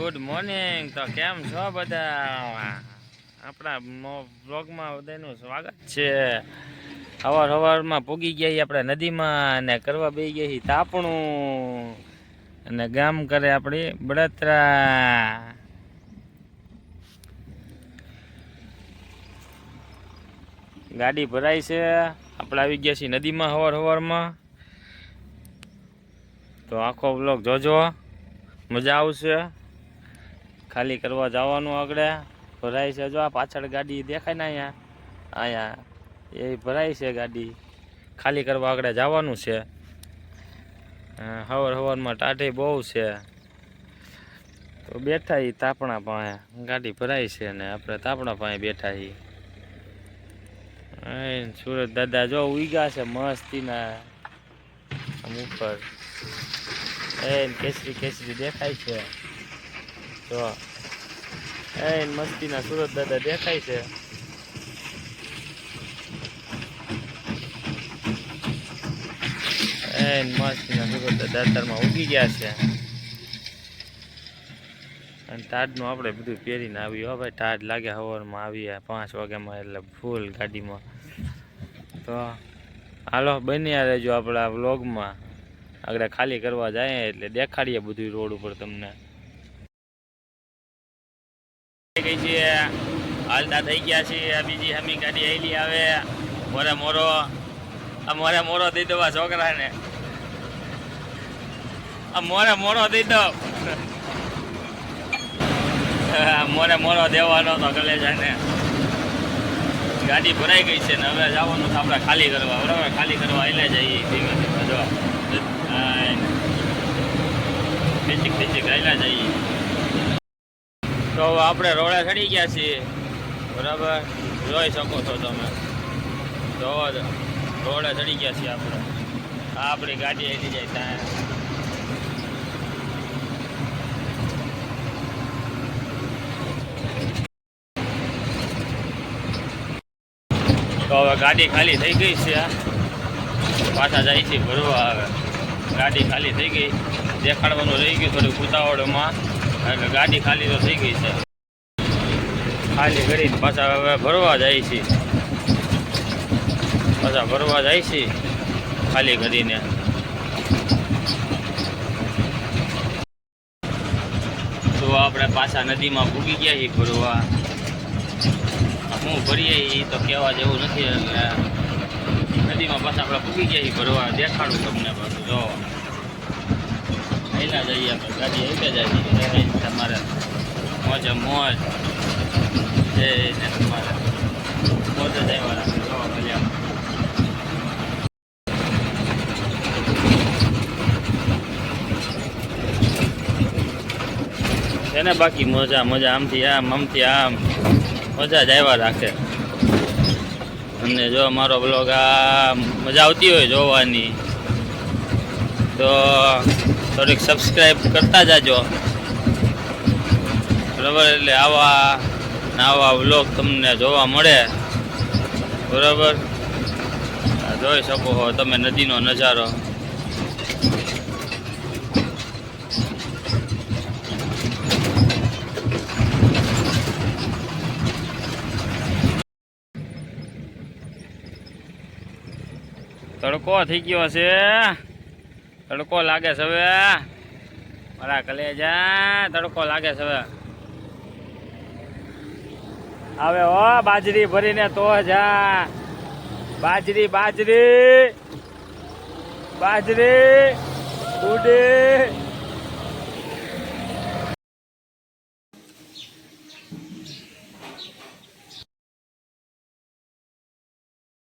Good morning. તો કેમ છો બધા? આપણા બ્લોગમાં બધાનું સ્વાગત છે. સવારમાં પૂગી ગયા આપણે નદીમાં અને કરવા બેસી ગયા તાપણું અને ગામ કરે આપણી બળતરા. ગાડી ભરાઈ છે, આપણે આવી ગયા છીએ નદીમાં સવારમાં. તો આખો બ્લોગ જોજો, મજા આવશે. ખાલી કરવા જવાનું આગળ ભરાય છે. જો આ પાછળ ગાડી દેખાય ને અહીંયા એ ભરાય છે ગાડી. ખાલી કરવા આગળ જવાનું છે. સવારમાં ટાઢી બહુ છે તો બેઠા એ તાપણા પાસે. ગાડી ભરાય છે ને આપણે તાપણા પાસે બેઠા છીએ. સુરત દાદા જો ઉગ્યા છે મસ્તીના ઉપર. કેસરી કેસરી દેખાય છે. જો મસ્તીના સુરત દાદા દેખાય છે. મસ્તીના સુરત દાદા અત્યારમાં ઉગી ગયા છે. અને ટાઢનું આપણે બધું પહેરીને આવ્યું. હો ભાઈ, ટાઢ લાગે સવારમાં આવીએ 5 વાગ્યામાં, એટલે ફૂલ ગાડીમાં. તો હાલો બન્યા રહેજો આપણા વ્લોગમાં. આગળ ખાલી કરવા જાય એટલે દેખાડીએ બધું રોડ ઉપર તમને. ગઈ છે, હાલતા થઈ ગયા છે. બીજી હમી ગાડી આવેલી આવે. મોરે મોરો દઈ દો આ છોકરાને. મોરો દઈ દો. મોરો દેવાનો તો કલેજાને. ગાડી ભરાઈ ગઈ છે ને હવે જવાનું છે આપણે ખાલી કરવા. બરાબર, ખાલી કરવા એટલે જઈએ ધીમે ધીમે. જો ફિચિક આયલા જઈએ. તો આપણે રોડે ચડી ગયા છીએ. બરાબર, જોઈ શકો છો તમે. જોવો રોડે ચડી ગયા છીએ આપણે. આપણી ગાડી આવી જાય ત્યાં. તો હવે ગાડી ખાલી થઈ ગઈ છે. પાછા જાય છે ભરવા. હવે ગાડી ખાલી થઈ ગઈ. દેખાડવાનું રહી ગયું થોડું ઉતાવળમાં. એટલે ગાડી ખાલી તો થઈ ગઈ છે. ખાલી કરીને પાછા હવે ભરવા જાય છે. ખાલી કરીને. તો આપણે પાછા નદીમાં ભૂગી ગયા છીએ ભરવા. હું ભરીએ એ તો કહેવા જેવું નથી. એટલે નદીમાં પાછા આપણે ભૂગી ગયા છીએ ભરવા. દેખાડું તમને પાછું. જો પહેલાં જઈએ આપણે, ગાડી આવી જાય તમારે મોજે મોજ. તમારે મોજ જ આવ્યા રાખે. જોવા મળ્યા એને બાકી મજા આમથી આમ મજા જ આવ્યા રાખે. અને જો મારો બ્લોગ આ મજા આવતી હોય જોવાની તો થોડીક સબસ્ક્રાઈબ કરતા જાજો. બરાબર, એટલે આવા વ્લોગ તમને જોવા મળે. બરાબર, જોઈ શકો છો તમે નદીનો નજારો. તડકો થઈ ગયો છે. તડકો લાગે છે હવે મારા કલેજા. તડકો લાગે છે હવે. આવે હો બાજરી ભરીને તો જા. બાજરી ઉડે.